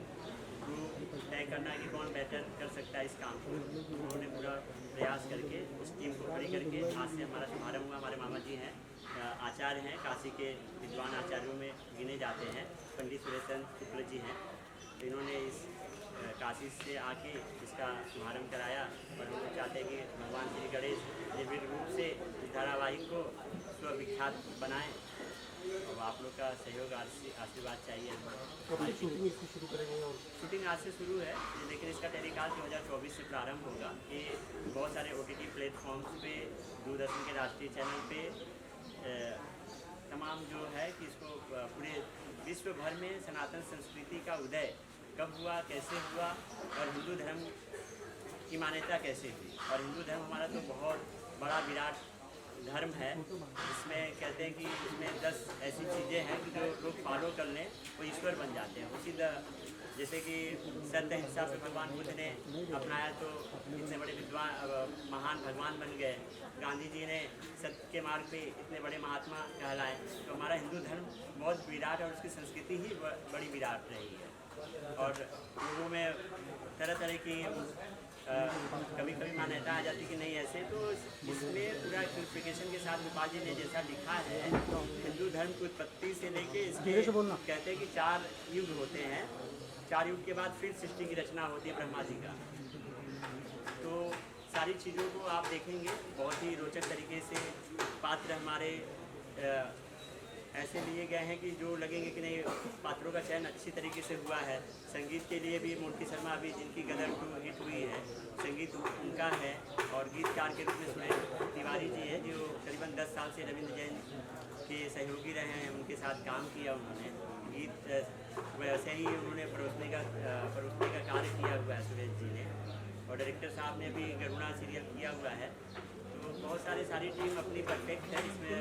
H: तय करना कि कौन बेहतर कर सकता है इस काम को। उन्होंने पूरा प्रयास करके उस टीम को खड़ी करके आज से हमारा शुभारंभ हुआ। हमारे मामा जी हैं, आचार्य हैं, काशी के विद्वान आचार्यों में गिने जाते हैं, पंडित सुरेशचंद्र शुक्ल जी हैं। तो इन्होंने इस काशी से आके इसका शुभारंभ कराया। और हम लोग चाहते हैं कि भगवान श्री गणेश निर्भीक रूप से इस धारावाहिक को विख्यात बनाएं। और आप लोग का सहयोग, आशीर्वाद चाहिए।
F: शुरू करेंगे और
H: शूटिंग आज से शुरू है, लेकिन इसका टेलीकास्ट 2024 से प्रारंभ होगा। ये बहुत सारे OTT प्लेटफॉर्म्स पे, दूरदर्शन के राष्ट्रीय चैनल पे तमाम जो है कि इसको पूरे विश्व भर में सनातन संस्कृति का उदय कब हुआ, कैसे हुआ और हिंदू धर्म की मान्यता कैसे हुई। और हिंदू धर्म हमारा तो बहुत बड़ा विराट धर्म है, जिसमें कहते हैं कि इसमें 10 ऐसी चीज़ें हैं कि जो लोग फॉलो कर लें वो ईश्वर बन जाते हैं। उसी जैसे कि सत्य हिंसा पे भगवान बुद्ध ने अपनाया तो इतने बड़े विद्वान महान भगवान बन गए। गांधी जी ने सत्य के मार्ग पे इतने बड़े महात्मा कहलाए। तो हमारा हिंदू धर्म बहुत विराट और उसकी संस्कृति ही बड़ी विराट रही है। और लोगों में तरह तरह की कभी कभी मान्यता आ जाती कि नहीं ऐसे, तो इसमें पूरा क्लियरिफिकेशन के साथ गोपाल जी ने जैसा लिखा है, हिंदू धर्म की उत्पत्ति से लेके इसके कहते हैं कि 4 युग होते हैं, 4 युग के बाद फिर सृष्टि की रचना होती है ब्रह्मा जी का। तो सारी चीज़ों को आप देखेंगे, बहुत ही रोचक तरीके से पात्र हमारे ऐसे लिए गए हैं कि जो लगेंगे कि नहीं, पात्रों का चयन अच्छी तरीके से हुआ है। संगीत के लिए भी मोंटी शर्मा अभी जिनकी गदर 2 हिट हुई है, संगीत उनका है, और गीतकार के रूप में सुरेश तिवारी जी है जो करीबन 10 साल से रविंद्र जैन के सहयोगी रहे हैं, उनके साथ काम किया उन्होंने। गीत वैसे ही उन्होंने परोसने का कार्य किया हुआ है सुरेश जी ने, और डायरेक्टर साहब ने भी गरुड़ा सीरियल किया हुआ है। तो बहुत सारी टीम अपनी परफेक्ट है, इसमें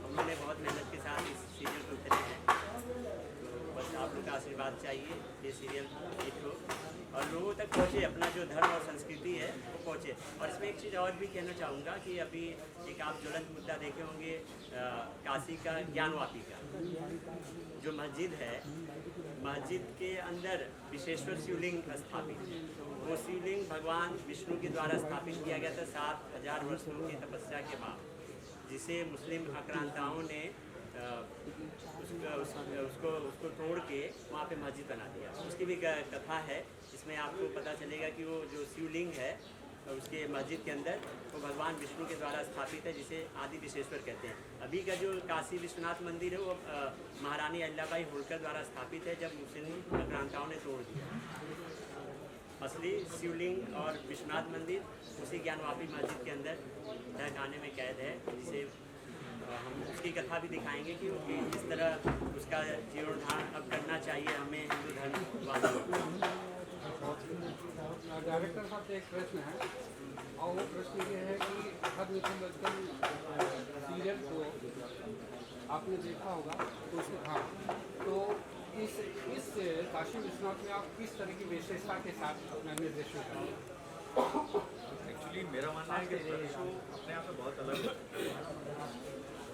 H: उन्होंने बहुत मेहनत के साथ इस सीरियल को उतरे हैं। तो बस आप लोग का आशीर्वाद चाहिए, ये सीरियल हिट हो और लोगों तक पहुँचे, अपना जो धर्म और संस्कृति है वो पहुँचे। और इसमें एक चीज़ और भी कहना चाहूँगा कि अभी एक आप ज्वलंत मुद्दा देखे होंगे काशी का ज्ञानवापी का जो मस्जिद है, मस्जिद के अंदर विशेश्वर शिवलिंग स्थापित है। वो शिवलिंग भगवान विष्णु के द्वारा स्थापित किया गया था 7000 वर्षों की तपस्या के बाद, जिसे मुस्लिम आक्रांताओं ने उसको तोड़ के वहाँ पे मस्जिद बना दिया। उसकी भी कथा है, इसमें आपको पता चलेगा कि वो जो शिवलिंग है उसके मस्जिद के अंदर वो भगवान विष्णु के द्वारा स्थापित है, जिसे आदि विशेश्वर कहते हैं। अभी का जो काशी विश्वनाथ मंदिर है वो महारानी अहिल्याबाई होलकर द्वारा स्थापित है, जब मुस्लिम आक्रांताओं ने तोड़ दिया। असली शिवलिंग और विश्वनाथ मंदिर उसी ज्ञानवापी मस्जिद के अंदर तहखाने में कैद है, जिसे हम उसकी कथा भी दिखाएंगे कि किस तरह उसका जीर्णोद्धार अब करना चाहिए हमें हिंदू धर्म वालों को।
Q: डायरेक्टर साहब से एक प्रश्न है, और वो प्रश्न ये है कि हर मिथिलोजिकल सीरियल को आपने देखा होगा, तो उसमें हाँ, तो इस काशी विश्वनाथ में आप किस तरह की विशेषता के साथ अपना निर्देशन करेंगे?
G: एक्चुअली मेरा मानना है कि शो अपने आप में बहुत अलग है,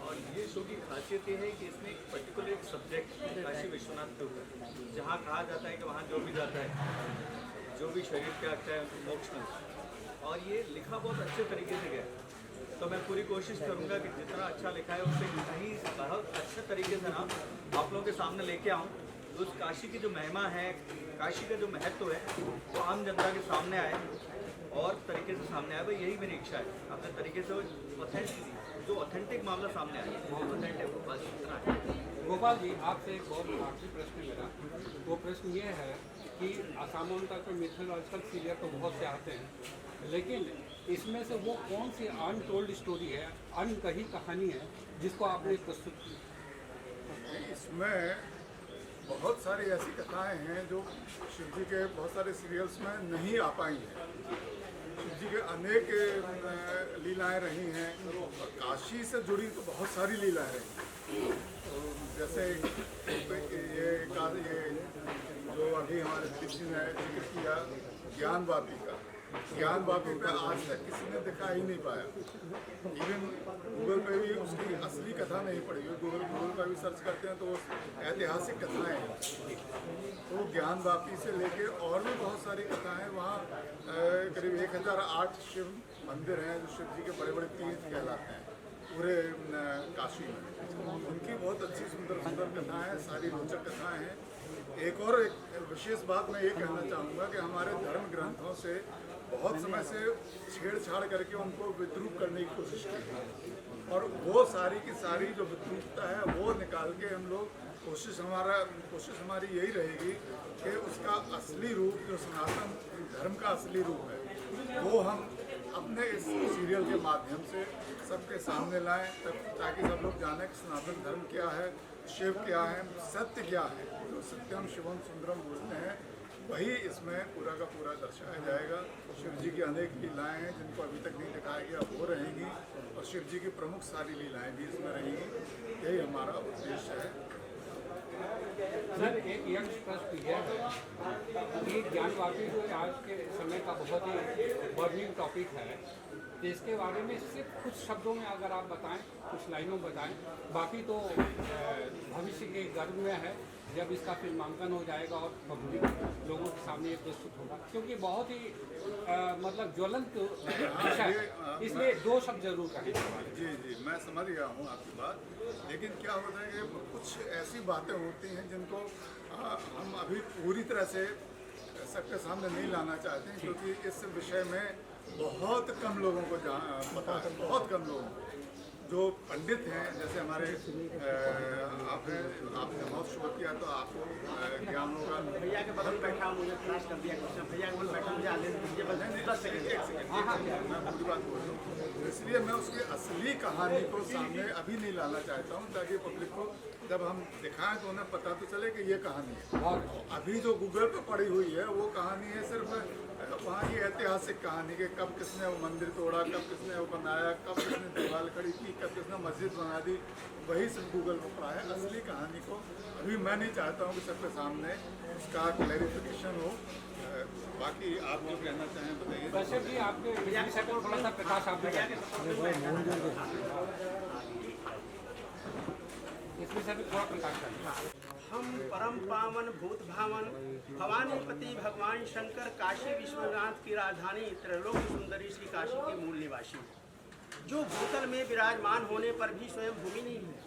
G: और ये शो की खासियत ये है कि इसमें एक पर्टिकुलर एक सब्जेक्ट काशी विश्वनाथ के ऊपर, जहाँ कहा जाता है कि वहाँ जो भी जाता है, जो भी शरीर त्यागता है उनको मोक्ष मिलता है, और ये लिखा बहुत अच्छे तरीके से गया है। तो मैं पूरी कोशिश करूँगा कि जितना अच्छा लिखा है उससे कहीं बहुत अच्छे तरीके से ना आप लोगों के सामने लेके आऊँ, उस काशी की जो महिमा है, काशी का जो महत्व है वो आम जनता के सामने आए और तरीके से सामने आए। भाई यही मेरी इच्छा है, अपने तरीके से जो ऑथेंटिक मामला सामने आए, ऑथेंटिक बस इतना है।
Q: गोपाल जी, आपसे एक बहुत आखिरी प्रश्न मेरा, वो प्रश्न ये है कि सामान्यतः तो मिथोलॉजिकल सीरियल तो बहुत से आते हैं, लेकिन इसमें से वो कौन सी अनटोल्ड स्टोरी है, अनकही कहानी है जिसको आपने प्रस्तुत की?
L: इसमें बहुत सारी ऐसी कथाएं हैं जो शिव जी के बहुत सारे सीरियल्स में नहीं आ पाई हैं। शिव जी के अनेक लीलाएं रही हैं, और काशी से जुड़ी तो बहुत सारी लीलाएं रही हैं। तो जैसे ये जो अभी हमारे दिलीप जी ने जिक्र किया ज्ञानवापी का, ज्ञानवापी पे आज तक किसी ने दिखा ही नहीं पाया। इवन गूगल पे भी उसकी असली कथा नहीं पड़ी। गूगल पर भी सर्च करते हैं तो ऐतिहासिक कथाएं हैं। तो ज्ञानवापी से लेके और भी बहुत सारी कथाएं वहाँ करीब 1008 शिव मंदिर हैं जो शिव जी के बड़े बड़े तीर्थ कहलाते हैं पूरे काशी में। उनकी बहुत अच्छी सुंदर सुंदर कथाएं हैं, सारी रोचक कथाएं हैं। एक विशेष बात मैं ये कहना चाहूँगा कि हमारे धर्म ग्रंथों से बहुत समय से छेड़छाड़ करके उनको विद्रूप करने की कोशिश की है, और वो सारी की सारी जो विद्रूपता है वो निकाल के हम लोग कोशिश हमारी यही रहेगी कि उसका असली रूप जो सनातन धर्म का असली रूप है वो हम अपने इस सीरियल के माध्यम से सबके सामने लाएं, ताकि सब लोग जाने कि सनातन धर्म क्या है, शिव क्या है, सत्य क्या है। जो सत्यम शिवम सुंदरम बोलते हैं वही इसमें पूरा का पूरा दर्शाया जाएगा। शिव जी की अनेक लीलाएं हैं जिनको अभी तक नहीं दिखाया गया, वो रहेंगी, और शिव जी की प्रमुख सारी लीलाएं भी इसमें रहेंगी। यही हमारा उद्देश्य है।
Q: सर, एक यंग प्रश्न यह है कि ज्ञानवापी जो आज के समय का बहुत ही बर्निंग टॉपिक है, तो इसके बारे में सिर्फ कुछ शब्दों में अगर आप बताएं, कुछ लाइनों में बताएं, बाकी तो भविष्य के गर्भ में है जब इसका फिल्मांकन हो जाएगा और पब्लिक लोगों के सामने ये प्रस्तुत होगा, क्योंकि बहुत ही मतलब ज्वलंत विषय है, इसलिए 2 शब्द जरूर करें।
L: जी मैं समझ गया हूँ आपकी बात, लेकिन क्या होता है कि कुछ ऐसी बातें होती हैं जिनको हम अभी पूरी तरह से सबके सामने नहीं लाना चाहते हैं, क्योंकि इस विषय में बहुत कम लोगों को पता है, बहुत कम लोगों को। जो पंडित हैं, जैसे हमारे आपने बहुत शुरू किया तो आपको ज्ञान होगा।
F: भैया के बगल बैठा हूँ, मुझे फ्लैश कर दिया क्वेश्चन, भैया के बगल बैठा, मुझे आने दीजिए बस 10 सेकंड।
L: मैं पूरी बात बोल रहा हूँ, इसलिए मैं उसकी असली कहानी को सामने अभी नहीं लाना चाहता हूँ, ताकि पब्लिक को जब हम दिखाएं तो उन्हें पता तो चले कि ये कहानी है। अभी जो गूगल पे पड़ी हुई है वो कहानी है सिर्फ वहाँ की ऐतिहासिक कहानी के, कब किसने वो मंदिर तोड़ा, कब किसने वो बनाया, कब किसने दीवार खड़ी की, कब किसने मस्जिद बना दी, वही सिर्फ गूगल पर पड़ा है। असली कहानी को अभी मैं नहीं चाहता हूँ कि सबके सामने उसका क्लैरिफिकेशन हो। बाकी आप जो कहना चाहें बताइए।
Q: कश्यप जी, आपके विषय पर थोड़ा सा प्रकाश आप इस विषय पर थोड़ा प्रकाश करें।
F: हम परम पावन भूत भावन भवानीपति भगवान शंकर काशी विश्वनाथ की राजधानी त्रैलोक सुंदरी श्री काशी के मूल निवासी हैं, जो भूतल में विराजमान होने पर भी स्वयं भूमि नहीं है,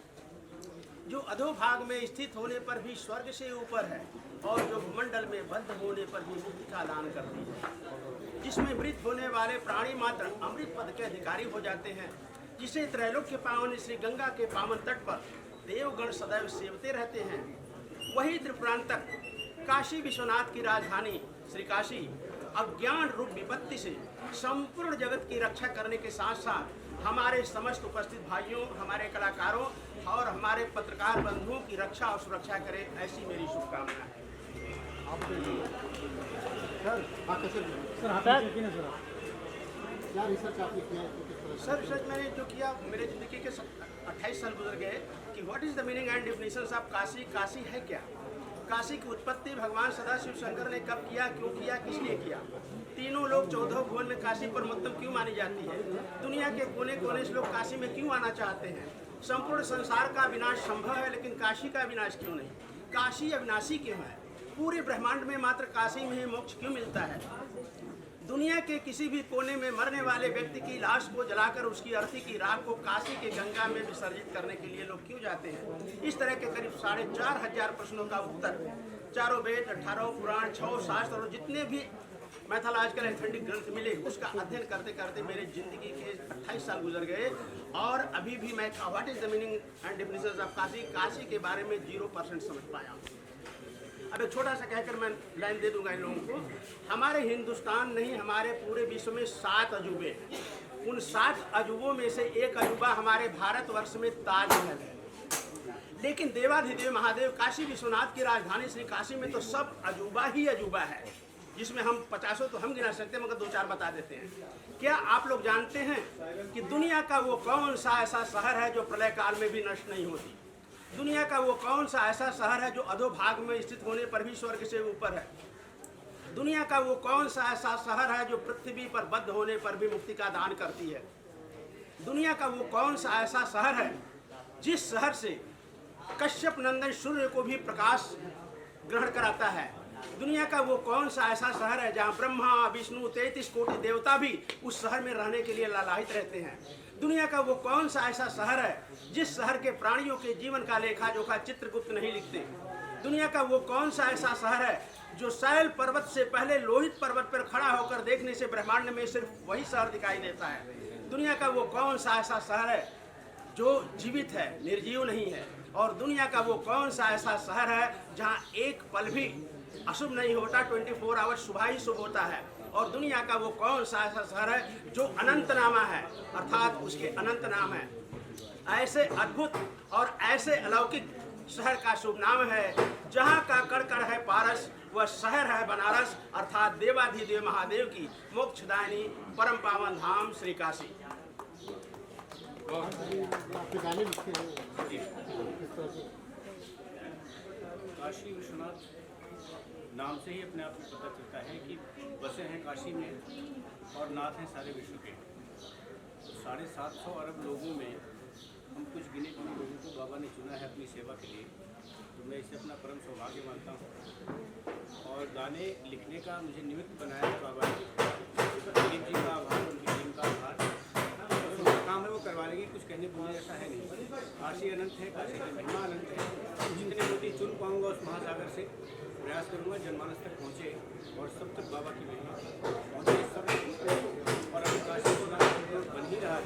F: जो अधोभाग में स्थित होने पर भी स्वर्ग से ऊपर है, और जो भूमंडल में बद्ध होने पर भी मुक्ति का दान करती है, जिसमें मृत होने वाले प्राणी मात्र अमृत पद के अधिकारी हो जाते हैं, जिसे त्रैलोक के पावन श्री गंगा के पावन तट पर देवगण सदैव सेवते रहते हैं, वही त्रिपुरांतक काशी विश्वनाथ की राजधानी श्री काशी अज्ञान रूप विपत्ति से संपूर्ण जगत की रक्षा करने के साथ साथ हमारे समस्त उपस्थित भाइयों, हमारे कलाकारों और हमारे पत्रकार बंधुओं की रक्षा और सुरक्षा करे, ऐसी मेरी शुभकामना है।
A: क्या रिसर्च आपने किया?
F: सर रिसर्च मैंने जो किया, मेरे ज़िंदगी के 28 साल गुजर गए कि what is the meaning and definitions of Kashi. Kashi है क्या? काशी की उत्पत्ति भगवान सदाशिव शंकर ने कब किया, क्यों किया, किसने किया? तीनों लोग 14 भुवन में काशी परमोत्तम क्यों मानी जाती है? दुनिया के कोने कोने से लोग काशी में क्यों आना चाहते हैं? संपूर्ण संसार का विनाश संभव है, लेकिन काशी का विनाश क्यों नहीं? काशी अविनाशी क्यों है? पूरे ब्रह्मांड में मात्र काशी में ही मोक्ष क्यों मिलता है? दुनिया के किसी भी कोने में मरने वाले व्यक्ति की लाश को जलाकर उसकी अर्थी की राख को काशी के गंगा में विसर्जित करने के लिए लोग क्यों जाते हैं? इस तरह के करीब 4,500 प्रश्नों का उत्तर चारों वेद, 18 पुराण, 6 शास्त्र और जितने भी मैथोलॉजिकल एथेंटिक ग्रंथ मिले, उसका अध्ययन करते करते मेरे जिंदगी के 28 साल गुजर गए, और अभी भी मैं what is the meaning and definitions of Kashi, Kashi के बारे में 0% समझ पाया। अब एक छोटा सा कहकर मैं लाइन दे दूंगा इन लोगों को। हमारे हिंदुस्तान नहीं, हमारे पूरे विश्व में 7 अजूबे हैं। उन 7 अजूबों में से एक अजूबा हमारे भारतवर्ष में ताजमहल है, लेकिन देवाधिदेव महादेव काशी विश्वनाथ की राजधानी श्री काशी में तो सब अजूबा ही अजूबा है, जिसमें हम 50 तो हम गिना सकते हैं, मगर 2-4 बता देते हैं। क्या आप लोग जानते हैं कि दुनिया का वो कौन सा ऐसा शहर है जो प्रलय काल में भी नष्ट नहीं होती? दुनिया का वो कौन सा ऐसा शहर है जो अधोभाग में स्थित होने पर भी स्वर्ग से ऊपर है? दुनिया का वो कौन सा ऐसा शहर है जो पृथ्वी पर बद्ध होने पर भी मुक्ति का दान करती है? दुनिया का वो कौन सा ऐसा शहर है जिस शहर से कश्यप नंदन सूर्य को भी प्रकाश ग्रहण कराता है? दुनिया का वो कौन सा ऐसा शहर है जहाँ ब्रह्मा विष्णु 33 कोटि देवता भी उस शहर में रहने के लिए लालायित रहते हैं? दुनिया का वो कौन सा ऐसा शहर है जिस शहर के प्राणियों के जीवन का लेखा जोखा चित्रगुप्त नहीं लिखते? दुनिया का वो कौन सा ऐसा शहर है जो शैल पर्वत से पहले लोहित पर्वत पर खड़ा होकर देखने से ब्रह्मांड में सिर्फ वही शहर दिखाई देता है? दुनिया का वो कौन सा ऐसा शहर है जो जीवित है, निर्जीव नहीं है? और दुनिया का वो कौन सा ऐसा शहर है जहाँ एक पल भी अशुभ नहीं होता, 24 आवर्स सुबह ही शुभ होता है? और दुनिया का वो कौन सा ऐसा शहर है जो अनंत नामा है, अर्थात उसके अनंत नाम है? ऐसे अद्भुत और ऐसे अलौकिक शहर का शुभ नाम है जहाँ का कण कण है पारस, वह शहर है बनारस, अर्थात देवाधिदेव महादेव की मोक्षदायिनी परम पावन धाम श्री काशी।
A: काशी विश्वनाथ नाम से ही अपने आप को पता चलता है कि बसे हैं काशी में और नाथ हैं सारे विश्व के।
F: 750 अरब लोगों में हम कुछ गिने चुने लोगों को बाबा ने चुना है अपनी सेवा के लिए, तो मैं इसे अपना परम सौभाग्य मानता हूँ। और गाने लिखने का मुझे निमित्त बनाया है बाबा ने। दिलीप जी का आभार, उनकी टीम का आभार। जो काम है वो करवा लेंगे, कुछ कहने बोलने ऐसा है नहीं। काशी अनंत है, काशी की महिमा अनंत है। जितने मोती चुन पाऊँगा उस महासागर से प्रयास करूँगा जनमानस तक पहुँचे और सब तक बाबा की महिमा पहुँचे सब। और अभी काशी को बन ही रहा है।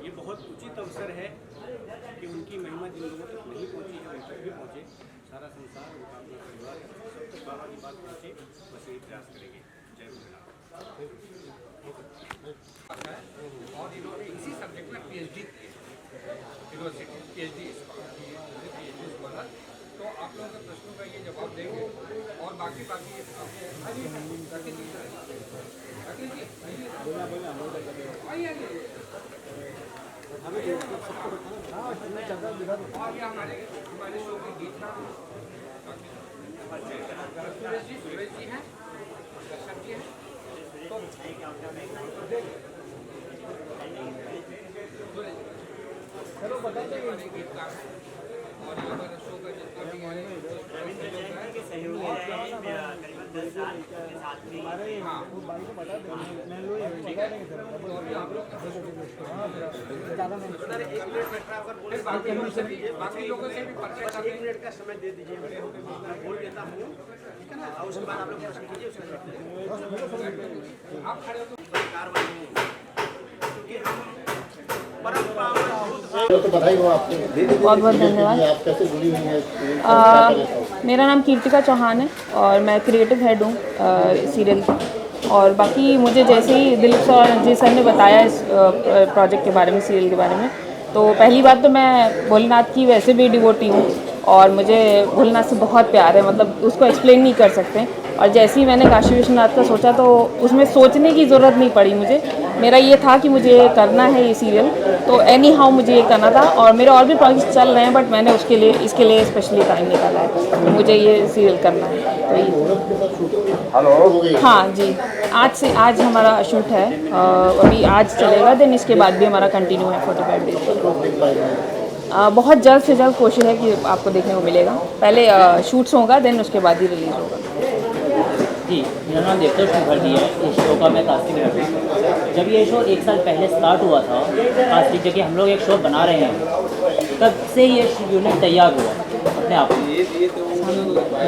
F: ये बहुत उचित अवसर है कि उनकी महिमा जिन लोगों तक नहीं पहुँची है उन तक भी पहुँचे। सारा संसार, उनका अपना परिवार सब तक बाबा की बात पहुँचे, बस यही प्रयास करेंगे। जय भोलेनाथ।
Q: और इन्होंने इसी सब्जेक्ट में PhD की यूनिवर्सिटी PhD वाला। तो आप लोगों के प्रश्नों का ये जवाब देंगे और बाकी हमारे शो के गीत सुरेश जी हैं, दर्शक जी हैं।
A: चलो बता देंगे
Q: गीतकार और हमारे शो का जितना भी है
H: करीबन 10 साल के साथ में।
Q: हाँ
A: भाई को बता देंगे, मैं लोग बता देंगे सर।
Q: बाकी लोगों से भी परिचय
F: 1 मिनट का समय दे दीजिए, मैं बोल देता हूँ, ठीक है ना। और उसके बाद आप लोग प्रश्न कीजिए, उसके बाद
Q: आप खड़े हो
F: कार्रवाई क्योंकि हम परम पावन
R: तो बधाई हो आपको,
S: बहुत बहुत धन्यवाद।
R: आप कैसे जुड़ी हुई हैं?
S: मेरा नाम कीर्तिका चौहान है और मैं क्रिएटिव हेड हूँ सीरियल की। और बाकी मुझे जैसे ही दिलीप सर जी सर ने बताया इस प्रोजेक्ट के बारे में, सीरियल के बारे में, तो पहली बात तो मैं भोलेनाथ की वैसे भी डिवोटी हूँ और मुझे भोलेनाथ से बहुत प्यार है, मतलब उसको एक्सप्लेन नहीं कर सकते। और जैसे ही मैंने काशी विश्वनाथ का सोचा तो उसमें सोचने की ज़रूरत नहीं पड़ी मुझे। मेरा ये था कि मुझे करना है ये सीरियल, तो एनी हाउ मुझे ये करना था। और मेरे और भी प्रोजेक्ट्स चल रहे हैं बट मैंने इसके लिए स्पेशली टाइम निकाला है, तो मुझे ये सीरियल करना है। तो हाँ जी, आज हमारा शूट है, अभी आज चलेगा, देन इसके बाद भी हमारा कंटिन्यू है 45 डेज। बहुत जल्द से जल्द कोशिश है कि आपको देखने को मिलेगा। पहले शूट्स होगा, देन उसके बाद ही रिलीज़ होगा।
T: जी, मेरा नाम देवता मुखर्जी है। इस शो का मैं कास्टिंग करता हूँ। जब ये शो 1 साल पहले स्टार्ट हुआ था कास्टिंग, जबकि हम लोग एक शो बना रहे हैं, तब से ये यूनिट तैयार हुआ अपने आप में।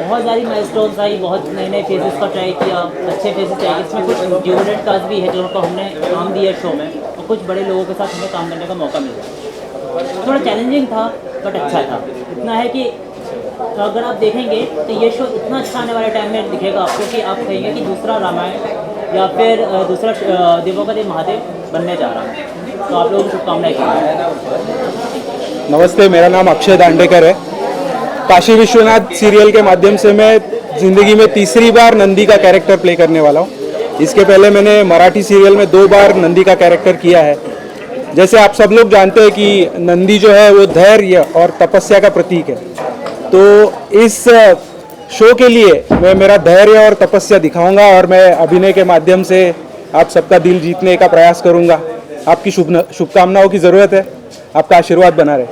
T: बहुत सारी माइलस्टोन्स आई, बहुत नए नए फेसेस का ट्राई किया, अच्छे फेसेस ट्राई किए। इसमें कुछ यूनिट कास्ट भी है जिनको हमने काम दिया शो में, और कुछ बड़े लोगों के साथ हमें काम करने का मौका मिला। थोड़ा चैलेंजिंग था बट अच्छा था। इतना है कि अगर आप देखेंगे तो ये शो इतना अच्छा आने वाले टाइम में दिखेगा आपको कि आप कहेंगे कि दूसरा रामायण या फिर दूसरा देवों का देव महादेव बनने जा रहा है। तो आप लोगों को शुभकामनाएं।
U: नमस्ते, मेरा नाम अक्षय दांडेकर है। काशी विश्वनाथ सीरियल के माध्यम से मैं ज़िंदगी में तीसरी बार नंदी का कैरेक्टर प्ले करने वाला हूँ। इसके पहले मैंने मराठी सीरियल में 2 बार नंदी का कैरेक्टर किया है। जैसे आप सब लोग जानते हैं कि नंदी जो है वो धैर्य और तपस्या का प्रतीक है, तो इस शो के लिए मैं मेरा धैर्य और तपस्या दिखाऊंगा और मैं अभिनय के माध्यम से आप सबका दिल जीतने का प्रयास करूंगा। आपकी शुभकामनाओं की ज़रूरत है, आपका आशीर्वाद बना रहे।